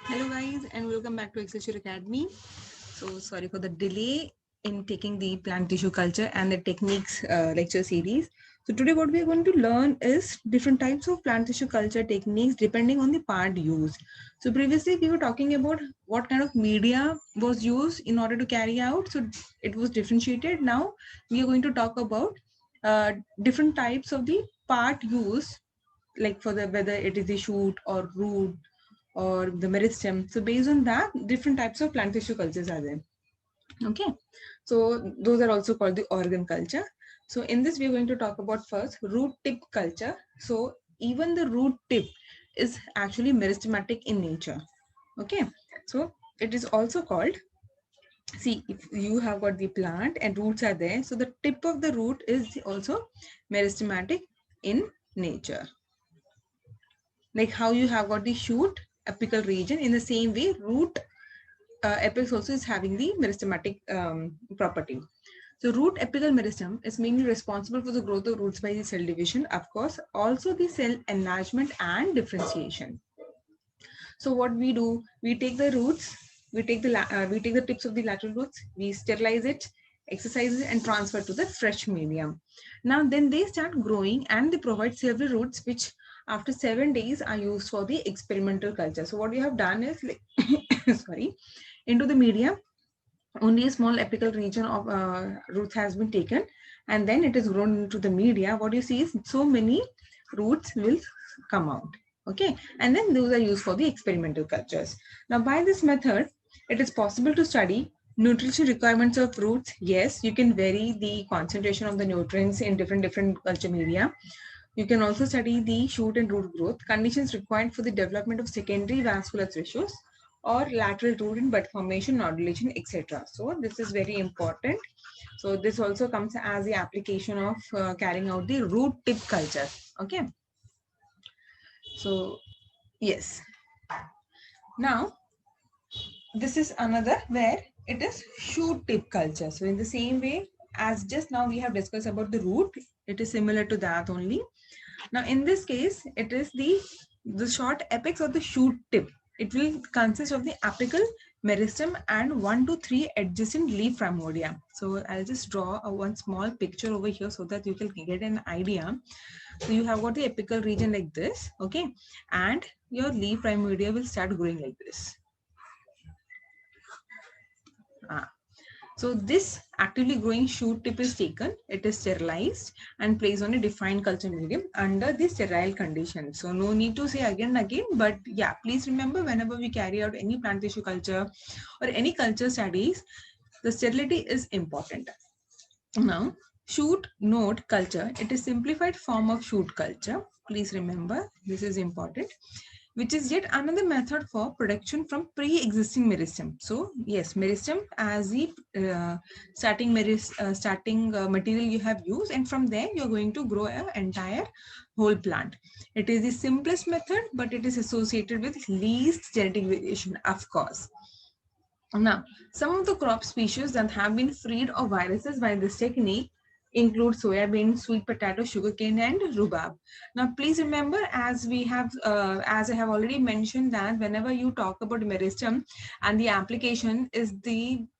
Hello guys and welcome back to Excelsior Academy. So sorry for the delay in taking the plant tissue culture and the techniques lecture series. So today what we are going to learn is different types of plant tissue culture techniques depending on the part used. So previously we were talking about what kind of media was used in order to carry out. So it was differentiated. Now we are going to talk about different types of the part used, like for the whether it is the shoot or root or the meristem. So based on that, different types of plant tissue cultures are there. Okay. So those are also called the organ culture. So in this, we're going to talk about first root tip culture. So even the root tip is actually meristematic in nature. Okay. So it is also called, see, if you have got the plant and roots are there, so the tip of the root is also meristematic in nature. Like how you have got the shoot apical region, in the same way root apex also is having the meristematic property. So root apical meristem is mainly responsible for the growth of roots by the cell division, of course, also the cell enlargement and differentiation. So what we do, we take the roots, we take the tips of the lateral roots, we sterilize it, exercise it, and transfer to the fresh medium. Now then they start growing and they provide several roots which after 7 days are used for the experimental culture. So what we have done is like sorry, into the medium only a small apical region of roots has been taken, and then it is grown into the media. What you see is so many roots will come out. Okay, and then those are used for the experimental cultures. Now by this method it is possible to study nutrition requirements of roots. Yes, you can vary the concentration of the nutrients in different culture media. You can also study the shoot and root growth, conditions required for the development of secondary vascular tissues or lateral root and bud formation, nodulation, etc. So this is very important. So this also comes as the application of carrying out the root tip culture. Okay. So yes. Now this is another where it is shoot tip culture. So in the same way as just now we have discussed about the root, it is similar to that only. Now, in this case, it is the short apex or the shoot tip. It will consist of the apical meristem and 1 to 3 adjacent leaf primordia. So I'll just draw one small picture over here so that you can get an idea. So you have got the apical region like this, okay, and your leaf primordia will start growing like this. Ah. So this actively growing shoot tip is taken, it is sterilized and placed on a defined culture medium under the sterile conditions. So no need to say again and again, but yeah, please remember whenever we carry out any plant tissue culture or any culture studies, the sterility is important. Now, shoot node culture, it is simplified form of shoot culture. Please remember, this is important, which is yet another method for production from pre-existing meristem. So yes, meristem as the starting material you have used, and from there you're going to grow an entire whole plant. It is the simplest method, but it is associated with least genetic variation, of course. Now, some of the crop species that have been freed of viruses by this technique include soybean, sweet potato, sugarcane, and rhubarb. Now, please remember, as I have already mentioned, that whenever you talk about meristem, and the application is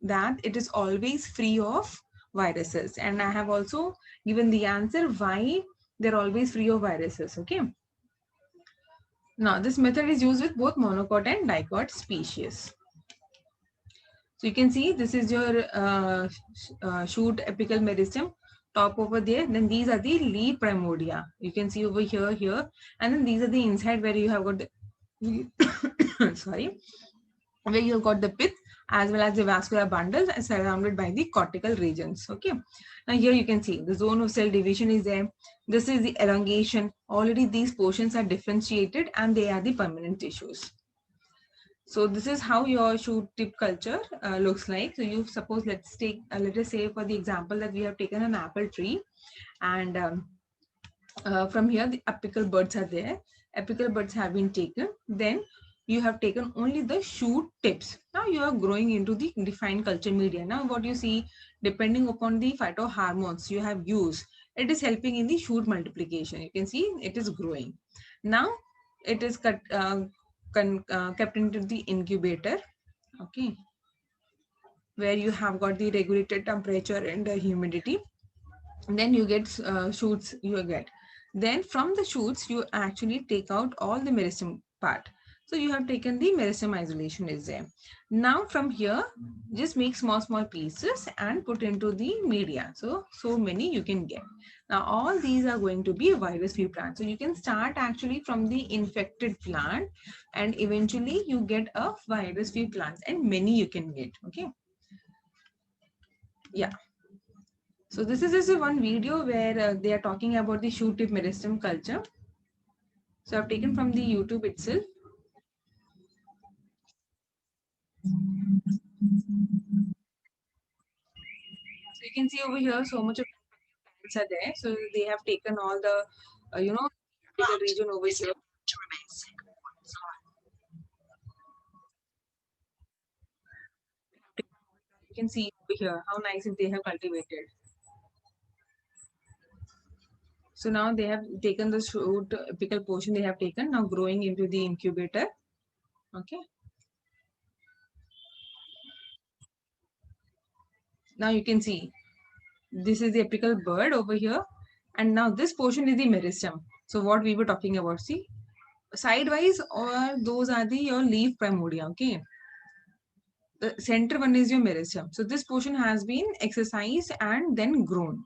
that it is always free of viruses, and I have also given the answer why they're always free of viruses. Okay. Now, this method is used with both monocot and dicot species. So you can see this is your shoot apical meristem top over there. Then these are the leaf primordia. You can see over here, and then these are the inside where you have got the sorry, where you have got the pith as well as the vascular bundles surrounded by the cortical regions. Okay. Now here you can see the zone of cell division is there. This is the elongation. Already these portions are differentiated and they are the permanent tissues. So this is how your shoot tip culture looks like. So you suppose let us say for the example that we have taken an apple tree, and from here the apical buds are there. Apical buds have been taken. Then you have taken only the shoot tips. Now you are growing into the defined culture media. Now what you see, depending upon the phytohormones you have used, it is helping in the shoot multiplication. You can see it is growing. Now it is cut. kept into the incubator, okay, where you have got the regulated temperature and the humidity. And then you get shoots you get. Then from the shoots, you actually take out all the meristem part. So you have taken the meristem isolation is there. Now from here, just make small pieces and put into the media. So many you can get. Now all these are going to be virus-free plants. So you can start actually from the infected plant, and eventually you get a virus-free plant, and many you can get. Okay. Yeah. So this is just one video where they are talking about the shoot tip meristem culture. So I've taken from the YouTube itself. So you can see over here so much of plants are there. So they have taken all the, the region over here. You can see over here how nice they have cultivated. So now they have taken the shoot apical portion they have taken, now growing into the incubator. Okay. Now you can see this is the apical bird over here. And now this portion is the meristem. So what we were talking about, see, sidewise, or those are the your leaf primordia. Okay. The center one is your meristem. So this portion has been exercised and then grown.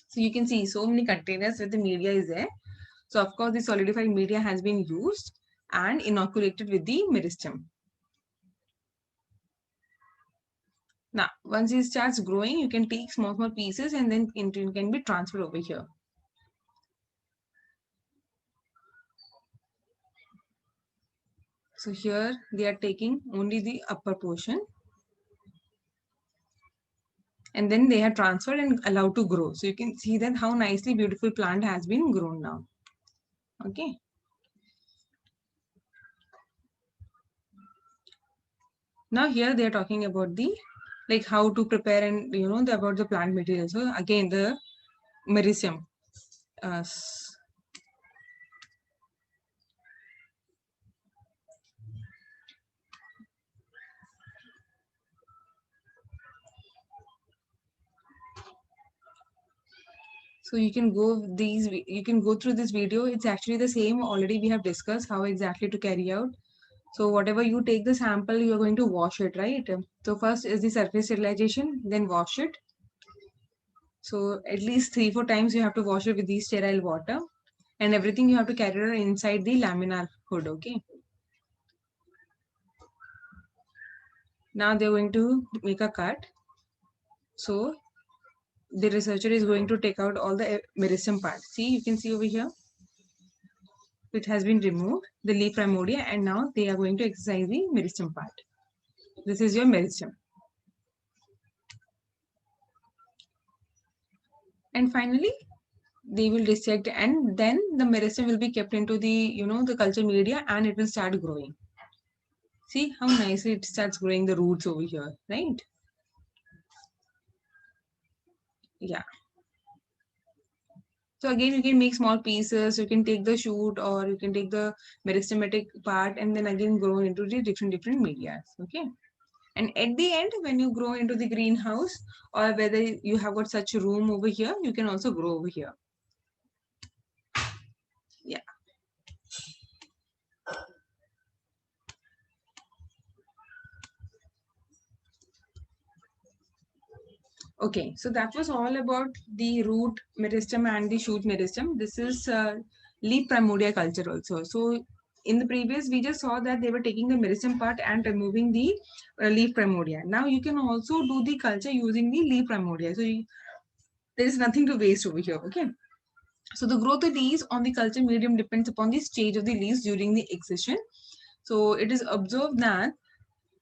So you can see so many containers where the media is there. So of course the solidified media has been used and inoculated with the meristem. Now once it starts growing, you can take small pieces and then it can be transferred over here. So here they are taking only the upper portion, and then they are transferred and allowed to grow. So you can see that how nicely beautiful plant has been grown now. Okay. Now here they are talking about the like how to prepare and about the plant material. So again the meristem. So you can go through this video. It's actually the same already we have discussed how exactly to carry out. So whatever you take the sample, you are going to wash it, right? So first is the surface sterilization, then wash it. So at least 3-4 times you have to wash it with the sterile water, and everything you have to carry it inside the laminar hood. Okay. Now they're going to make a cut. So the researcher is going to take out all the meristem part. See, you can see over here, it has been removed, the leaf primordia, and now they are going to exercise the meristem part. This is your meristem. And finally, they will dissect, and then the meristem will be kept into the, the culture media, and it will start growing. See how nicely it starts growing the roots over here, right? Yeah. So again, you can make small pieces. You can take the shoot or you can take the meristematic part and then again grow into the different media. Okay. And at the end, when you grow into the greenhouse or whether you have got such a room over here, you can also grow over here. Yeah. Okay, so that was all about the root meristem and the shoot meristem. This is leaf primordia culture also. So in the previous, we just saw that they were taking the meristem part and removing the leaf primordia. Now you can also do the culture using the leaf primordia. So there is nothing to waste over here. Okay. So the growth of leaves on the culture medium depends upon the stage of the leaves during the excision. So it is observed that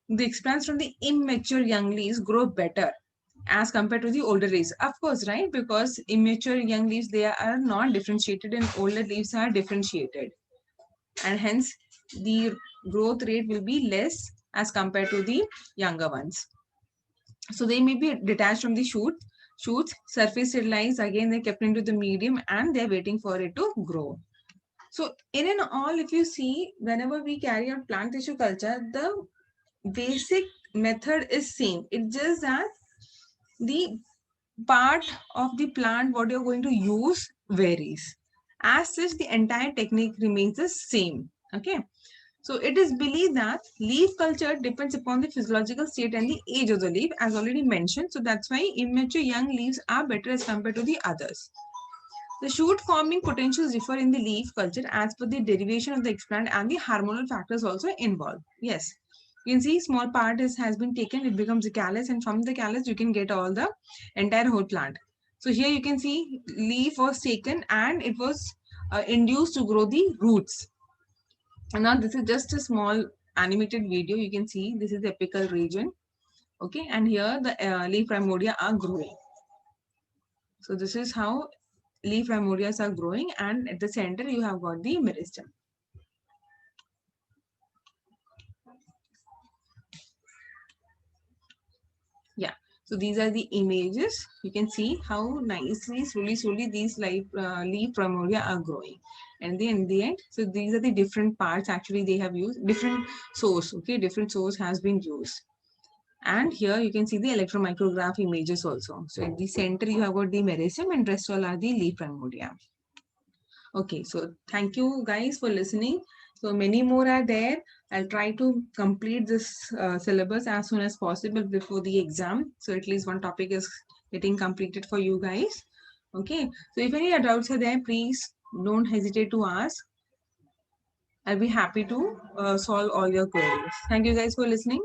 the explants from the immature young leaves grow better as compared to the older leaves. Of course, right? Because immature young leaves, they are not differentiated and older leaves are differentiated. And hence, the growth rate will be less as compared to the younger ones. So they may be detached from the shoots, surface sterilized, again they're kept into the medium and they're waiting for it to grow. So in and all, if you see, whenever we carry out plant tissue culture, the basic method is same. It's just that the part of the plant what you're going to use varies. As such, the entire technique remains the same. Okay. So it is believed that leaf culture depends upon the physiological state and the age of the leaf, as already mentioned. So that's why immature young leaves are better as compared to the others. The shoot forming potentials differ in the leaf culture as per the derivation of the explant and the hormonal factors also involved. Yes, you can see small part has been taken, it becomes a callus, and from the callus you can get all the entire whole plant. So here you can see leaf was taken and it was induced to grow the roots. And now this is just a small animated video. You can see this is the apical region. Okay, and here the leaf primordia are growing. So this is how leaf primordias are growing, and at the center you have got the meristem. Yeah, so these are the images. You can see how nicely, slowly these leaf primordia are growing. And then in the end, so these are the different parts actually they have used, different source, okay, different source has been used. And here you can see the electromicrograph images also. So at the center you have got the meristem and rest all are the leaf primordia. Okay, so thank you guys for listening. So many more are there. I'll try to complete this syllabus as soon as possible before the exam. So at least one topic is getting completed for you guys. Okay, so if any doubts are there, please don't hesitate to ask. I'll be happy to solve all your queries. Thank you guys for listening.